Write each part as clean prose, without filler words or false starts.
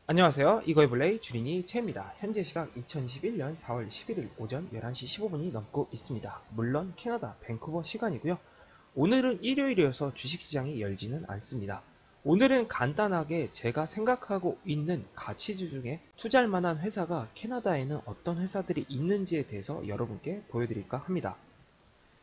안녕하세요. 이거이블레이 주린이 채입니다. 현재 시각 2021년 4월 11일 오전 11시 15분이 넘고 있습니다. 물론 캐나다 밴쿠버 시간이고요. 오늘은 일요일이어서 주식시장이 열지는 않습니다. 오늘은 간단하게 제가 생각하고 있는 가치주 중에 투자할 만한 회사가 캐나다에는 어떤 회사들이 있는지에 대해서 여러분께 보여드릴까 합니다.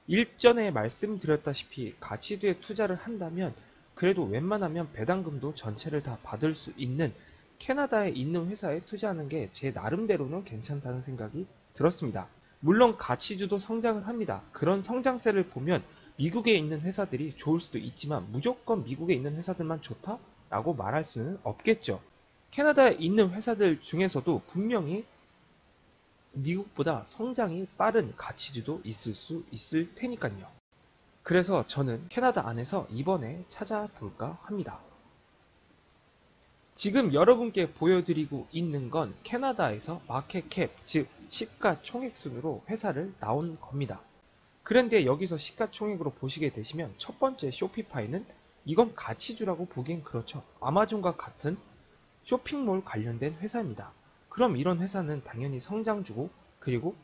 일전에 말씀드렸다시피 가치주에 투자를 한다면 그래도 웬만하면 배당금도 전체를 다 받을 수 있는 캐나다에 있는 회사에 투자하는 게 제 나름대로는 괜찮다는 생각이 들었습니다. 물론 가치주도 성장을 합니다. 그런 성장세를 보면 미국에 있는 회사들이 좋을 수도 있지만 무조건 미국에 있는 회사들만 좋다라고 말할 수는 없겠죠. 캐나다에 있는 회사들 중에서도 분명히 미국보다 성장이 빠른 가치주도 있을 수 있을 테니까요. 그래서 저는 캐나다 안에서 이번에 찾아볼까 합니다. 지금 여러분께 보여드리고 있는 건 캐나다에서 마켓캡, 즉 시가총액 순으로 회사를 나온 겁니다. 그런데 여기서 시가총액으로 보시게 되시면 첫 번째 쇼피파이는 이건 가치주라고 보기엔 그렇죠. 아마존과 같은 쇼핑몰 관련된 회사입니다. 그럼 이런 회사는 당연히 성장주고 그리고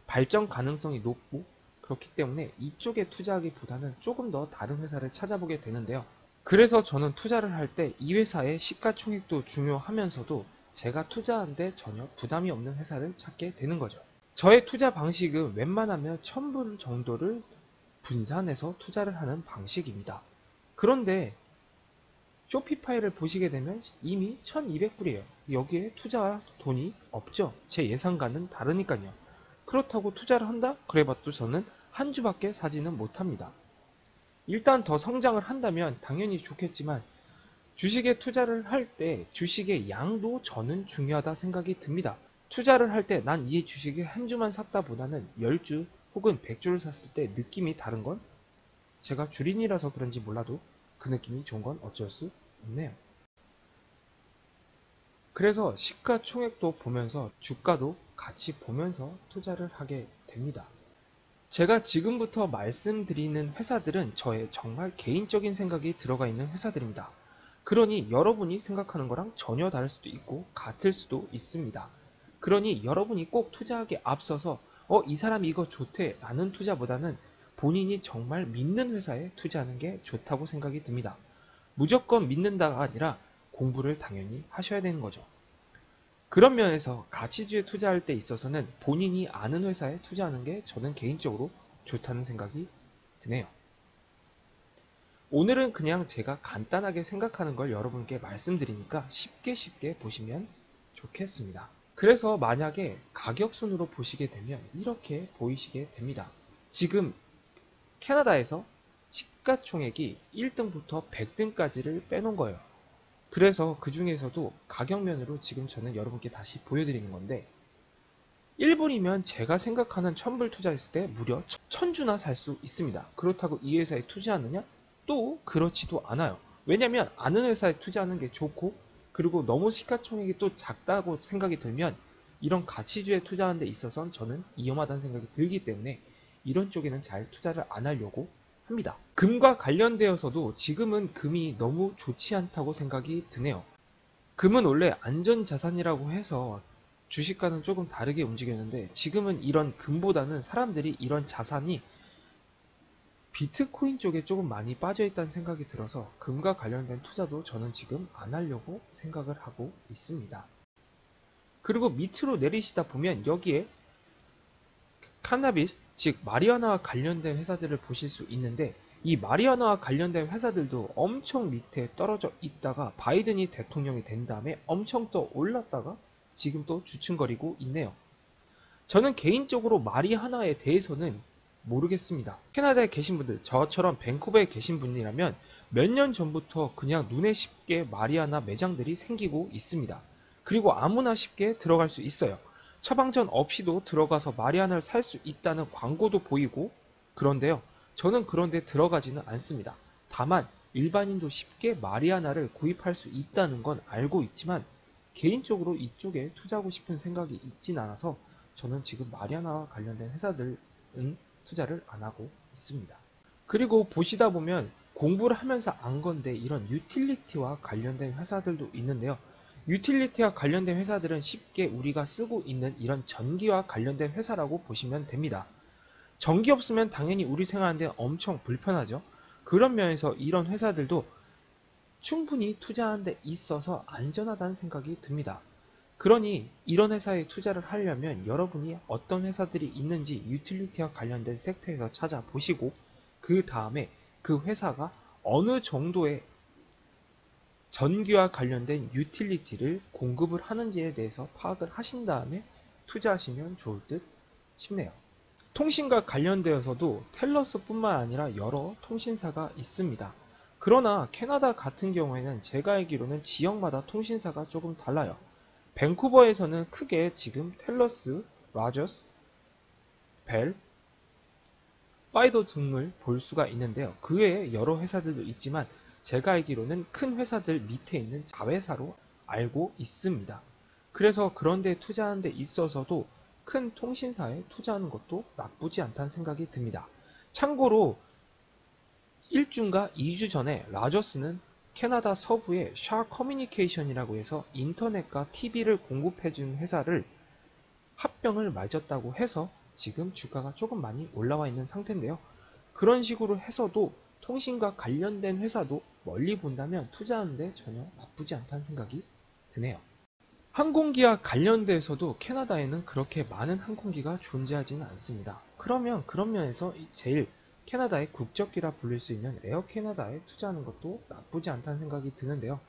발전 가능성이 높고 그렇기 때문에 이쪽에 투자하기보다는 조금 더 다른 회사를 찾아보게 되는데요. 그래서 저는 투자를 할 때 이 회사의 시가총액도 중요하면서도 제가 투자하는데 전혀 부담이 없는 회사를 찾게 되는 거죠. 저의 투자 방식은 웬만하면 1000불 정도를 분산해서 투자를 하는 방식입니다. 그런데 쇼피파이를 보시게 되면 이미 1200불이에요. 여기에 투자 돈이 없죠. 제 예상과는 다르니까요. 그렇다고 투자를 한다? 그래봐도 저는 한 주밖에 사지는 못합니다. 일단 더 성장을 한다면 당연히 좋겠지만 주식에 투자를 할 때 주식의 양도 저는 중요하다 생각이 듭니다. 투자를 할 때 난 이 주식에 한 주만 샀다 보다는 10주 혹은 100주를 샀을 때 느낌이 다른 건 제가 주린이라서 그런지 몰라도 그 느낌이 좋은 건 어쩔 수 없네요. 그래서 시가총액도 보면서 주가도 같이 보면서 투자를 하게 됩니다. 제가 지금부터 말씀드리는 회사들은 저의 정말 개인적인 생각이 들어가 있는 회사들입니다. 그러니 여러분이 생각하는 거랑 전혀 다를 수도 있고 같을 수도 있습니다. 그러니 여러분이 꼭 투자하기에 앞서서 이 사람이 이거 좋대 라는 투자보다는 본인이 정말 믿는 회사에 투자하는 게 좋다고 생각이 듭니다. 무조건 믿는다가 아니라 공부를 당연히 하셔야 되는 거죠. 그런 면에서 가치주에 투자할 때 있어서는 본인이 아는 회사에 투자하는 게 저는 개인적으로 좋다는 생각이 드네요. 오늘은 그냥 제가 간단하게 생각하는 걸 여러분께 말씀드리니까 쉽게 보시면 좋겠습니다. 그래서 만약에 가격순으로 보시게 되면 이렇게 보이시게 됩니다. 지금 캐나다에서 시가총액이 1등부터 100등까지를 빼놓은 거예요. 그래서 그 중에서도 가격면으로 지금 저는 여러분께 다시 보여드리는 건데 1불이면 제가 생각하는 1000불 투자했을 때 무려 1000주나 살 수 있습니다. 그렇다고 이 회사에 투자하느냐? 또 그렇지도 않아요. 왜냐면 아는 회사에 투자하는 게 좋고 그리고 너무 시가총액이 또 작다고 생각이 들면 이런 가치주에 투자하는 데 있어서는 저는 위험하다는 생각이 들기 때문에 이런 쪽에는 잘 투자를 안 하려고 합니다. 금과 관련되어서도 지금은 금이 너무 좋지 않다고 생각이 드네요. 금은 원래 안전자산이라고 해서 주식과는 조금 다르게 움직였는데 지금은 이런 금보다는 사람들이 이런 자산이 비트코인 쪽에 조금 많이 빠져있다는 생각이 들어서 금과 관련된 투자도 저는 지금 안 하려고 생각을 하고 있습니다. 그리고 밑으로 내리시다 보면 여기에 카나비스, 즉 마리화나와 관련된 회사들을 보실 수 있는데 이 마리화나와 관련된 회사들도 엄청 밑에 떨어져 있다가 바이든이 대통령이 된 다음에 엄청 또 올랐다가 지금 또 주춤거리고 있네요. 저는 개인적으로 마리화나에 대해서는 모르겠습니다. 캐나다에 계신 분들, 저처럼 밴쿠버에 계신 분이라면 몇 년 전부터 그냥 눈에 쉽게 마리화나 매장들이 생기고 있습니다. 그리고 아무나 쉽게 들어갈 수 있어요. 처방전 없이도 들어가서 마리화나를 살 수 있다는 광고도 보이고 그런데요. 저는 그런데 들어가지는 않습니다. 다만 일반인도 쉽게 마리화나를 구입할 수 있다는 건 알고 있지만 개인적으로 이쪽에 투자하고 싶은 생각이 있진 않아서 저는 지금 마리화나와 관련된 회사들은 투자를 안 하고 있습니다. 그리고 보시다 보면 공부를 하면서 안 건데 이런 유틸리티와 관련된 회사들도 있는데요. 유틸리티와 관련된 회사들은 쉽게 우리가 쓰고 있는 이런 전기와 관련된 회사라고 보시면 됩니다. 전기 없으면 당연히 우리 생활하는데 엄청 불편하죠. 그런 면에서 이런 회사들도 충분히 투자하는 데 있어서 안전하다는 생각이 듭니다. 그러니 이런 회사에 투자를 하려면 여러분이 어떤 회사들이 있는지 유틸리티와 관련된 섹터에서 찾아보시고 그 다음에 그 회사가 어느 정도의 전기와 관련된 유틸리티를 공급을 하는지에 대해서 파악을 하신 다음에 투자하시면 좋을 듯 싶네요. 통신과 관련되어서도 텔러스뿐만 아니라 여러 통신사가 있습니다. 그러나 캐나다 같은 경우에는 제가 알기로는 지역마다 통신사가 조금 달라요. 밴쿠버에서는 크게 지금 텔러스, 라저스, 벨, 파이더 등을 볼 수가 있는데요. 그 외에 여러 회사들도 있지만 제가 알기로는 큰 회사들 밑에 있는 자회사로 알고 있습니다. 그래서 그런 데 투자하는 데 있어서도 큰 통신사에 투자하는 것도 나쁘지 않다는 생각이 듭니다. 참고로 1주인가 2주 전에 라저스는 캐나다 서부의 샤 커뮤니케이션이라고 해서 인터넷과 TV를 공급해주는 회사를 합병을 맺었다고 해서 지금 주가가 조금 많이 올라와 있는 상태인데요. 그런 식으로 해서도 통신과 관련된 회사도 멀리 본다면 투자하는데 전혀 나쁘지 않다는 생각이 드네요. 항공기와 관련돼서도 캐나다에는 그렇게 많은 항공기가 존재하지는 않습니다. 그러면 그런 면에서 제일 캐나다의 국적기라 불릴 수 있는 에어 캐나다에 투자하는 것도 나쁘지 않다는 생각이 드는데요.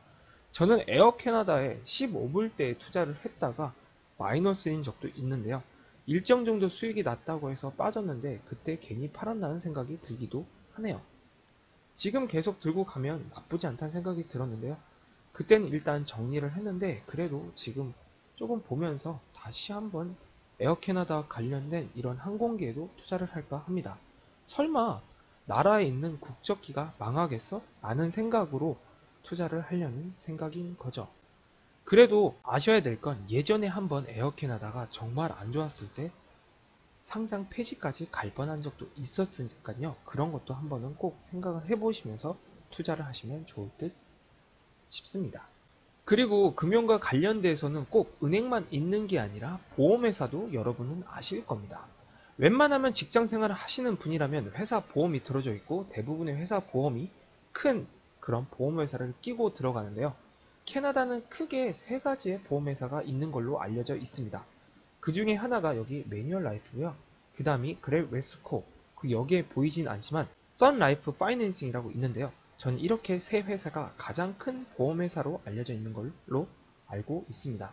저는 에어 캐나다에 15불대에 투자를 했다가 마이너스인 적도 있는데요. 일정 정도 수익이 났다고 해서 빠졌는데 그때 괜히 팔았다는 생각이 들기도 하네요. 지금 계속 들고 가면 나쁘지 않다는 생각이 들었는데요. 그때는 일단 정리를 했는데 그래도 지금 조금 보면서 다시 한번 에어 캐나다와 관련된 이런 항공기에도 투자를 할까 합니다. 설마 나라에 있는 국적기가 망하겠어? 라는 생각으로 투자를 하려는 생각인 거죠. 그래도 아셔야 될 건 예전에 한번 에어 캐나다가 정말 안 좋았을 때 상장 폐지까지 갈 뻔한 적도 있었으니까요. 그런 것도 한번은 꼭 생각을 해보시면서 투자를 하시면 좋을 듯 싶습니다. 그리고 금융과 관련돼서는 꼭 은행만 있는 게 아니라 보험회사도 여러분은 아실 겁니다. 웬만하면 직장생활을 하시는 분이라면 회사 보험이 들어져 있고 대부분의 회사 보험이 큰 그런 보험회사를 끼고 들어가는데요. 캐나다는 크게 세 가지의 보험회사가 있는 걸로 알려져 있습니다. 그 중에 하나가 여기 매뉴얼 라이프고요. 그 다음이 그랩 웨스코, 그 여기에 보이진 않지만 썬라이프 파이낸싱이라고 있는데요. 저는 이렇게 세 회사가 가장 큰 보험회사로 알려져 있는 걸로 알고 있습니다.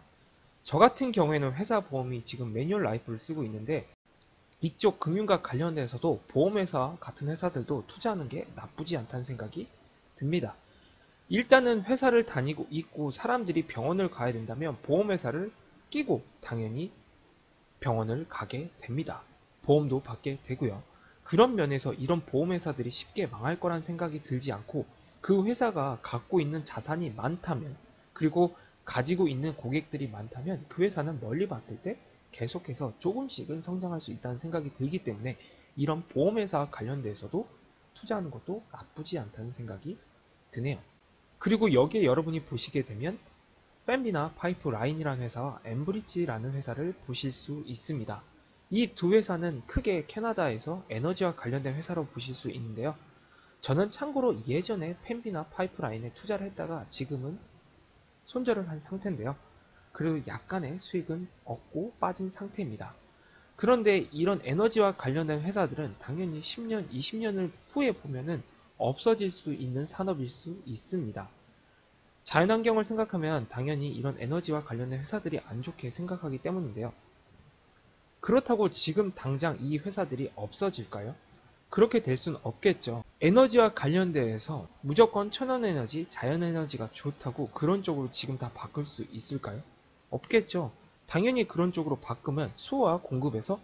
저 같은 경우에는 회사 보험이 지금 매뉴얼 라이프를 쓰고 있는데 이쪽 금융과 관련돼서도 보험회사 같은 회사들도 투자하는 게 나쁘지 않다는 생각이 듭니다. 일단은 회사를 다니고 있고 사람들이 병원을 가야 된다면 보험회사를 끼고 당연히 병원을 가게 됩니다. 보험도 받게 되고요. 그런 면에서 이런 보험회사들이 쉽게 망할 거란 생각이 들지 않고 그 회사가 갖고 있는 자산이 많다면 그리고 가지고 있는 고객들이 많다면 그 회사는 멀리 봤을 때 계속해서 조금씩은 성장할 수 있다는 생각이 들기 때문에 이런 보험회사와 관련돼서도 투자하는 것도 나쁘지 않다는 생각이 드네요. 그리고 여기에 여러분이 보시게 되면 팬비나 파이프라인이라는 회사와 엠브리지라는 회사를 보실 수 있습니다. 이 두 회사는 크게 캐나다에서 에너지와 관련된 회사로 보실 수 있는데요. 저는 참고로 예전에 팬비나 파이프라인에 투자를 했다가 지금은 손절을 한 상태인데요. 그리고 약간의 수익은 얻고 빠진 상태입니다. 그런데 이런 에너지와 관련된 회사들은 당연히 10년, 20년을 후에 보면은 없어질 수 있는 산업일 수 있습니다. 자연환경을 생각하면 당연히 이런 에너지와 관련된 회사들이 안 좋게 생각하기 때문인데요. 그렇다고 지금 당장 이 회사들이 없어질까요? 그렇게 될 수는 없겠죠. 에너지와 관련돼서 무조건 천연에너지, 자연에너지가 좋다고 그런 쪽으로 지금 다 바꿀 수 있을까요? 없겠죠. 당연히 그런 쪽으로 바꾸면 수요와 공급에서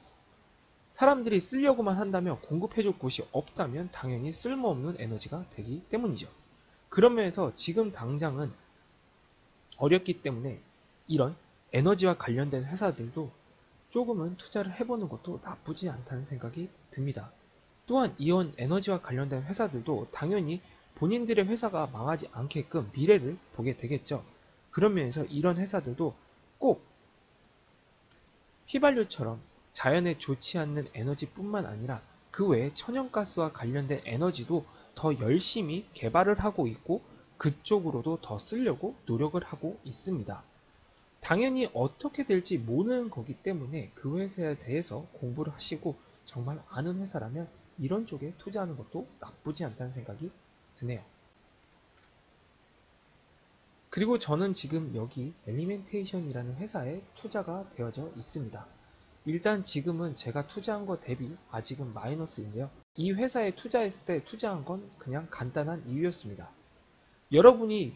사람들이 쓰려고만 한다면 공급해줄 곳이 없다면 당연히 쓸모없는 에너지가 되기 때문이죠. 그런 면에서 지금 당장은 어렵기 때문에 이런 에너지와 관련된 회사들도 조금은 투자를 해보는 것도 나쁘지 않다는 생각이 듭니다. 또한 이런 에너지와 관련된 회사들도 당연히 본인들의 회사가 망하지 않게끔 미래를 보게 되겠죠. 그런 면에서 이런 회사들도 꼭 휘발유처럼 자연에 좋지 않는 에너지뿐만 아니라 그 외에 천연가스와 관련된 에너지도 더 열심히 개발을 하고 있고 그쪽으로도 더 쓰려고 노력을 하고 있습니다. 당연히 어떻게 될지 모르는 거기 때문에 그 회사에 대해서 공부를 하시고 정말 아는 회사라면 이런 쪽에 투자하는 것도 나쁘지 않다는 생각이 드네요. 그리고 저는 지금 여기 엘리멘테이션이라는 회사에 투자가 되어져 있습니다. 일단 지금은 제가 투자한 거 대비 아직은 마이너스인데요. 이 회사에 투자했을 때 투자한 건 그냥 간단한 이유였습니다. 여러분이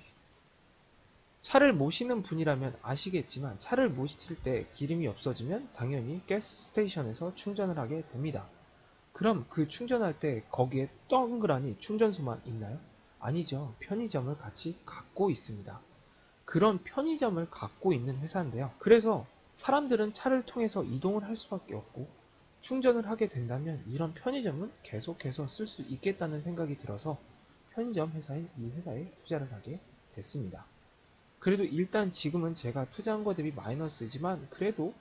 차를 모시는 분이라면 아시겠지만 차를 모실 때 기름이 없어지면 당연히 가스 스테이션에서 충전을 하게 됩니다. 그럼 그 충전할 때 거기에 동그라니 충전소만 있나요? 아니죠. 편의점을 같이 갖고 있습니다. 그런 편의점을 갖고 있는 회사인데요. 그래서 사람들은 차를 통해서 이동을 할 수밖에 없고 충전을 하게 된다면 이런 편의점은 계속해서 쓸 수 있겠다는 생각이 들어서 편의점 회사인 이 회사에 투자를 하게 됐습니다. 그래도 일단 지금은 제가 투자한 거 대비 마이너스지만 그래도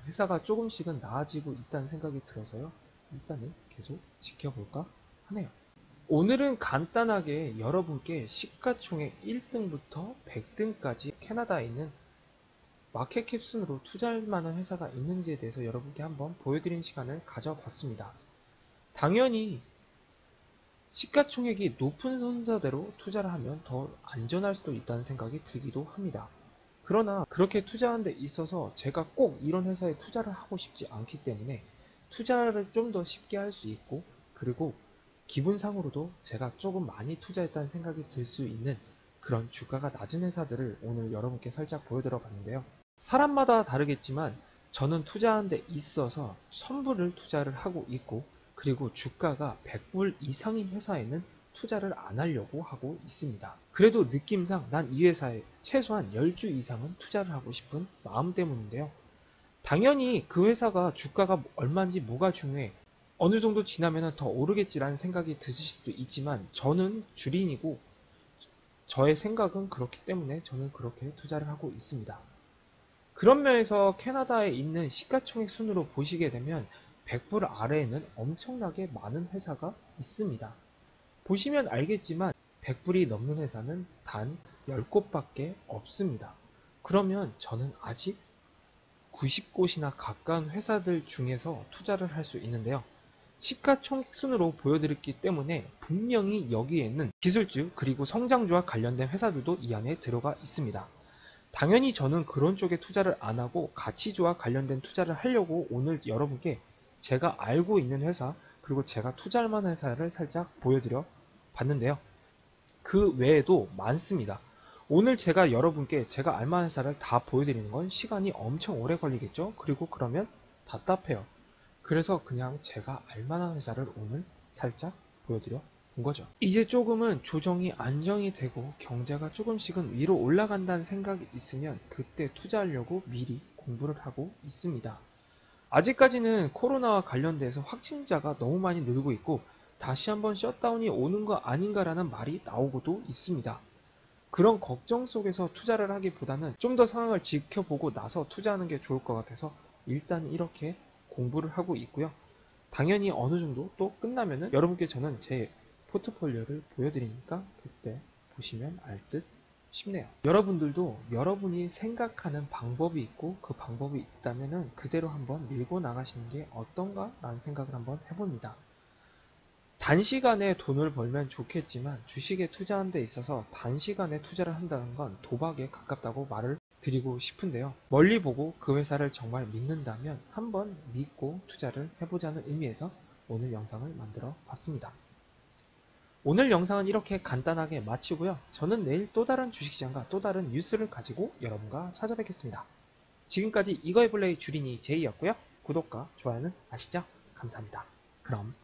회사가 조금씩은 나아지고 있다는 생각이 들어서요. 일단은 계속 지켜볼까 하네요. 오늘은 간단하게 여러분께 시가총액 1등부터 100등까지 캐나다에 있는 마켓캡 순으로 투자할 만한 회사가 있는지에 대해서 여러분께 한번 보여드리는 시간을 가져봤습니다. 당연히 시가총액이 높은 순서대로 투자를 하면 더 안전할 수도 있다는 생각이 들기도 합니다. 그러나 그렇게 투자하는 데 있어서 제가 꼭 이런 회사에 투자를 하고 싶지 않기 때문에 투자를 좀 더 쉽게 할 수 있고 그리고 기분상으로도 제가 조금 많이 투자했다는 생각이 들 수 있는 그런 주가가 낮은 회사들을 오늘 여러분께 살짝 보여드려 봤는데요. 사람마다 다르겠지만 저는 투자하는 데 있어서 선불을 투자를 하고 있고 그리고 주가가 100불 이상인 회사에는 투자를 안 하려고 하고 있습니다. 그래도 느낌상 난 이 회사에 최소한 10주 이상은 투자를 하고 싶은 마음 때문인데요. 당연히 그 회사가 주가가 얼마인지 뭐가 중요해. 어느 정도 지나면 더 오르겠지라는 생각이 드실 수도 있지만 저는 주린이고 저의 생각은 그렇기 때문에 저는 그렇게 투자를 하고 있습니다. 그런 면에서 캐나다에 있는 시가총액 순으로 보시게 되면 100불 아래에는 엄청나게 많은 회사가 있습니다. 보시면 알겠지만 100불이 넘는 회사는 단 10곳밖에 없습니다. 그러면 저는 아직 90곳이나 가까운 회사들 중에서 투자를 할 수 있는데요. 시가총액 순으로 보여드렸기 때문에 분명히 여기에는 기술주 그리고 성장주와 관련된 회사들도 이 안에 들어가 있습니다. 당연히 저는 그런 쪽에 투자를 안 하고 가치주와 관련된 투자를 하려고 오늘 여러분께 제가 알고 있는 회사 그리고 제가 투자할 만한 회사를 살짝 보여드려 봤는데요. 그 외에도 많습니다. 오늘 제가 여러분께 제가 알만한 회사를 다 보여드리는 건 시간이 엄청 오래 걸리겠죠. 그리고 그러면 답답해요. 그래서 그냥 제가 알만한 회사를 오늘 살짝 보여드려 본 거죠. 이제 조금은 조정이 안정이 되고 경제가 조금씩은 위로 올라간다는 생각이 있으면 그때 투자하려고 미리 공부를 하고 있습니다. 아직까지는 코로나와 관련돼서 확진자가 너무 많이 늘고 있고 다시 한번 셧다운이 오는 거 아닌가라는 말이 나오고도 있습니다. 그런 걱정 속에서 투자를 하기보다는 좀 더 상황을 지켜보고 나서 투자하는 게 좋을 것 같아서 일단 이렇게 공부를 하고 있고요. 당연히 어느 정도 또 끝나면은 여러분께 저는 제 포트폴리오를 보여드리니까 그때 보시면 알 듯 싶네요. 여러분들도 여러분이 생각하는 방법이 있고 그 방법이 있다면은 그대로 한번 밀고 나가시는 게 어떤가 라는 생각을 한번 해봅니다. 단시간에 돈을 벌면 좋겠지만 주식에 투자하는 데 있어서 단시간에 투자를 한다는 건 도박에 가깝다고 말을 드리고 싶은데요. 멀리 보고 그 회사를 정말 믿는다면 한번 믿고 투자를 해보자는 의미에서 오늘 영상을 만들어 봤습니다. 오늘 영상은 이렇게 간단하게 마치고요. 저는 내일 또 다른 주식시장과 또 다른 뉴스를 가지고 여러분과 찾아뵙겠습니다. 지금까지 이거의 플레이 주린이 제이였고요. 구독과 좋아요는 아시죠? 감사합니다. 그럼